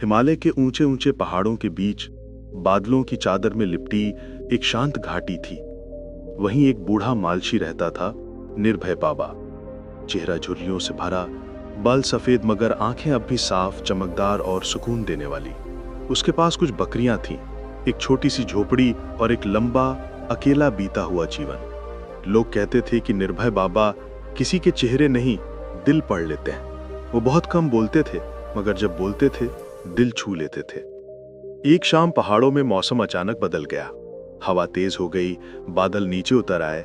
हिमालय के ऊंचे ऊंचे पहाड़ों के बीच बादलों की चादर में लिपटी एक शांत घाटी थी। वहीं एक बूढ़ा मालशी रहता था, निर्भय बाबा। चेहरा झुर्रियों से भरा, बाल सफेद मगर आंखें अब भी साफ, चमकदार और सुकून देने वाली। उसके पास कुछ बकरियां थीं, एक छोटी सी झोपड़ी और एक लंबा अकेला बीता हुआ जीवन। लोग कहते थे कि निर्भय बाबा किसी के चेहरे नहीं, दिल पढ़ लेते हैं। वो बहुत कम बोलते थे, मगर जब बोलते थे दिल छू लेते थे। एक शाम पहाड़ों में मौसम अचानक बदल गया। हवा तेज हो गई, बादल नीचे उतर आए।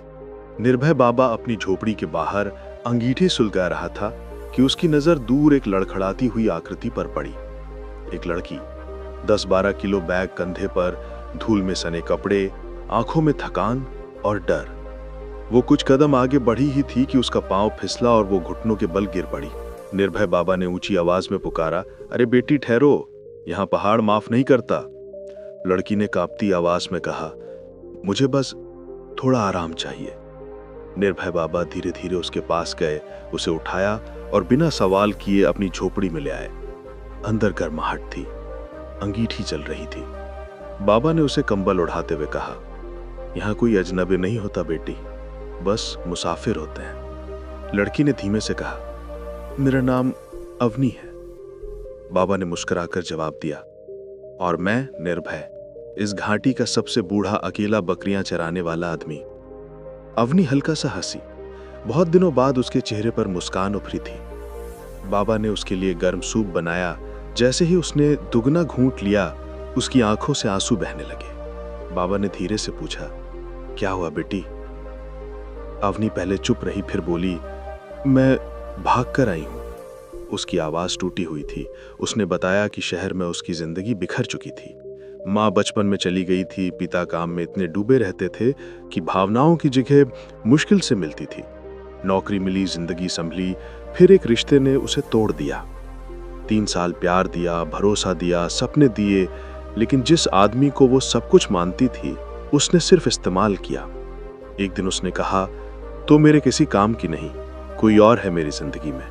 निर्भय बाबा अपनी झोपड़ी के बाहर अंगीठी सुलगा रहा था कि उसकी नजर दूर एक लड़खड़ाती हुई आकृति पर पड़ी। एक लड़की, 10-12 किलो बैग कंधे पर, धूल में सने कपड़े, आंखों में थकान और डर। वो कुछ कदम आगे बढ़ी ही थी कि उसका पांव फिसला और वो घुटनों के बल गिर पड़ी। निर्भय बाबा ने ऊंची आवाज में पुकारा, अरे बेटी ठहरो, यहां पहाड़ माफ नहीं करता। लड़की ने कांपती आवाज में कहा, मुझे बस थोड़ा आराम चाहिए। निर्भय बाबा धीरे धीरे उसके पास गए, उसे उठाया और बिना सवाल किए अपनी झोपड़ी में ले आए। अंदर गर्माहट थी, अंगीठी चल रही थी। बाबा ने उसे कंबल उड़ाते हुए कहा, यहां कोई अजनबी नहीं होता बेटी, बस मुसाफिर होते हैं। लड़की ने धीमे से कहा, मेरा नाम अवनी है। बाबा ने मुस्कुराकर जवाब दिया, और मैं निर्भय, इस घाटी का सबसे बूढ़ा अकेला बकरियां चराने वाला आदमी। अवनी हल्का सा हंसी। बहुत दिनों बाद उसके चेहरे पर मुस्कान उभरी थी। बाबा ने उसके लिए गर्म सूप बनाया। जैसे ही उसने दुगना घूंट लिया, उसकी आंखों से आंसू बहने लगे। बाबा ने धीरे से पूछा, क्या हुआ बेटी? अवनी पहले चुप रही, फिर बोली, मैं भाग कर आई हूं। उसकी आवाज टूटी हुई थी। उसने बताया कि शहर में उसकी जिंदगी बिखर चुकी थी। माँ बचपन में चली गई थी, पिता काम में इतने डूबे रहते थे कि भावनाओं की जगह मुश्किल से मिलती थी। नौकरी मिली, जिंदगी संभली, फिर एक रिश्ते ने उसे तोड़ दिया। 3 साल प्यार दिया, भरोसा दिया, सपने दिए, लेकिन जिस आदमी को वो सब कुछ मानती थी, उसने सिर्फ इस्तेमाल किया। एक दिन उसने कहा, तो मेरे किसी काम की नहीं, कोई और है मेरी जिंदगी में।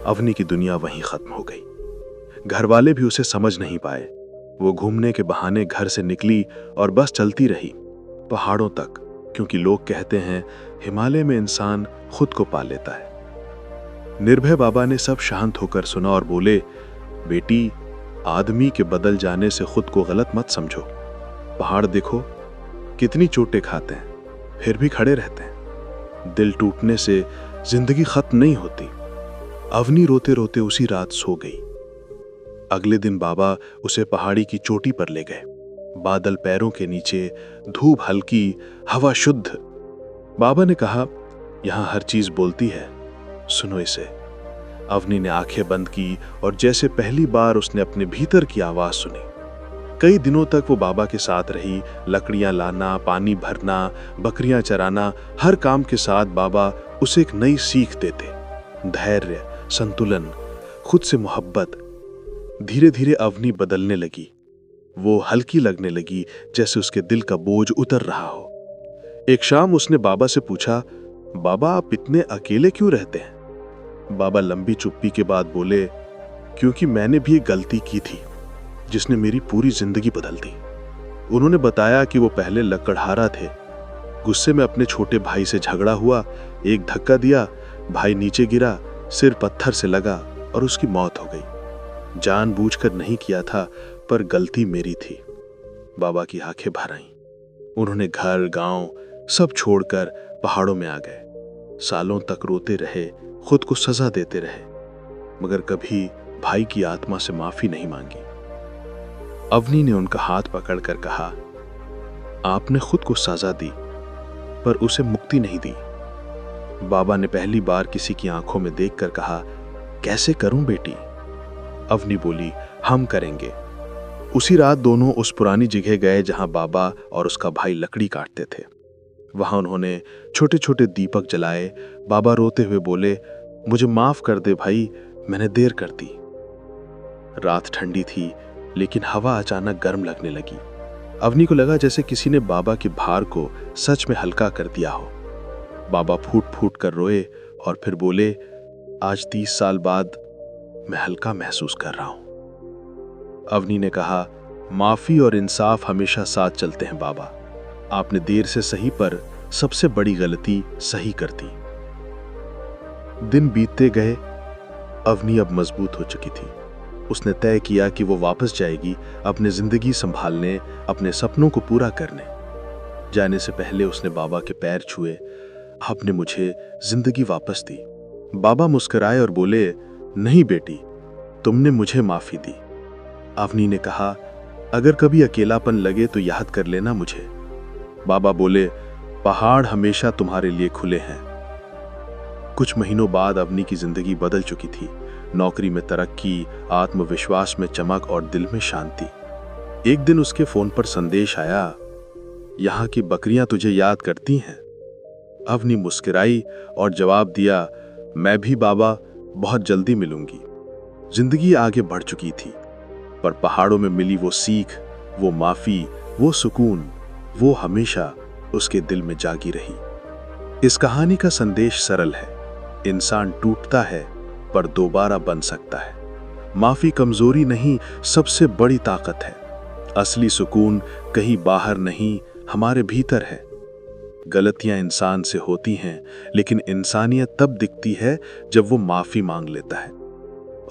अवनी की दुनिया वहीं खत्म हो गई। घर वाले भी उसे समझ नहीं पाए। वो घूमने के बहाने घर से निकली और बस चलती रही, पहाड़ों तक, क्योंकि लोग कहते हैं हिमालय में इंसान खुद को पा लेता है। निर्भय बाबा ने सब शांत होकर सुना और बोले, बेटी, आदमी के बदल जाने से खुद को गलत मत समझो। पहाड़ देखो, कितनी चोटें खाते हैं, फिर भी खड़े रहते हैं। दिल टूटने से जिंदगी खत्म नहीं होती। अवनी रोते रोते उसी रात सो गई। अगले दिन बाबा उसे पहाड़ी की चोटी पर ले गए। बादल पैरों के नीचे, धूप हल्की, हवा शुद्ध। बाबा ने कहा, यहां हर चीज बोलती है, सुनो इसे। अवनी ने आंखें बंद की और जैसे पहली बार उसने अपने भीतर की आवाज सुनी। कई दिनों तक वो बाबा के साथ रही। लकड़ियां लाना, पानी भरना, बकरियां चराना, हर काम के साथ बाबा उसे एक नई सीख देते। धैर्य, संतुलन, खुद से मोहब्बत। धीरे धीरे अवनी बदलने लगी। वो हल्की लगने लगी, जैसे उसके दिल का बोझ उतर रहा हो। एक शाम उसने बाबा से पूछा, बाबा आप इतने अकेले क्यों रहते हैं? बाबा लंबी चुप्पी के बाद बोले, क्योंकि मैंने भी एक गलती की थी जिसने मेरी पूरी जिंदगी बदल दी। उन्होंने बताया कि वो पहले लकड़हारा थे। गुस्से में अपने छोटे भाई से झगड़ा हुआ, एक धक्का दिया, भाई नीचे गिरा, सिर पत्थर से लगा और उसकी मौत हो गई। जानबूझकर नहीं किया था, पर गलती मेरी थी। बाबा की आंखें भर आईं। उन्होंने घर, गांव सब छोड़कर पहाड़ों में आ गए। सालों तक रोते रहे, खुद को सजा देते रहे, मगर कभी भाई की आत्मा से माफी नहीं मांगी। अवनी ने उनका हाथ पकड़कर कहा, आपने खुद को सजा दी, पर उसे मुक्ति नहीं दी। बाबा ने पहली बार किसी की आंखों में देखकर कहा, कैसे करूं बेटी? अवनी बोली, हम करेंगे। उसी रात दोनों उस पुरानी जगह गए जहां बाबा और उसका भाई लकड़ी काटते थे। वहां उन्होंने छोटे छोटे दीपक जलाए। बाबा रोते हुए बोले, मुझे माफ कर दे भाई, मैंने देर कर दी। रात ठंडी थी, लेकिन हवा अचानक गर्म लगने लगी। अवनी को लगा जैसे किसी ने बाबा के भार को सच में हल्का कर दिया हो। बाबा फूट फूट कर रोए और फिर बोले, आज 30 साल बाद मैं हल्का महसूस कर रहा हूं। अवनी ने कहा, माफी और इंसाफ हमेशा साथ चलते हैं बाबा। आपने देर से सही पर सबसे बड़ी गलती सही कर दी। दिन बीतते गए। अवनी अब मजबूत हो चुकी थी। उसने तय किया कि वो वापस जाएगी अपनी जिंदगी संभालने, अपने सपनों को पूरा करने। जाने से पहले उसने बाबा के पैर छुए। आपने मुझे जिंदगी वापस दी। बाबा मुस्कुराए और बोले, नहीं बेटी, तुमने मुझे माफी दी। अवनी ने कहा, अगर कभी अकेलापन लगे तो याद कर लेना मुझे। बाबा बोले, पहाड़ हमेशा तुम्हारे लिए खुले हैं। कुछ महीनों बाद अवनी की जिंदगी बदल चुकी थी। नौकरी में तरक्की, आत्मविश्वास में चमक और दिल में शांति। एक दिन उसके फोन पर संदेश आया, यहाँ की बकरियां तुझे याद करती हैं। अवनी मुस्कुराई और जवाब दिया, मैं भी बाबा, बहुत जल्दी मिलूंगी। जिंदगी आगे बढ़ चुकी थी, पर पहाड़ों में मिली वो सीख, वो माफी, वो सुकून, वो हमेशा उसके दिल में जागी रही। इस कहानी का संदेश सरल है, इंसान टूटता है पर दोबारा बन सकता है। माफी कमजोरी नहीं, सबसे बड़ी ताकत है। असली सुकून कहीं बाहर नहीं, हमारे भीतर है। गलतियां इंसान से होती हैं, लेकिन इंसानियत तब दिखती है जब वो माफी मांग लेता है।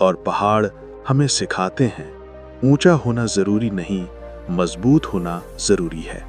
और पहाड़ हमें सिखाते हैं, ऊंचा होना जरूरी नहीं, मजबूत होना जरूरी है।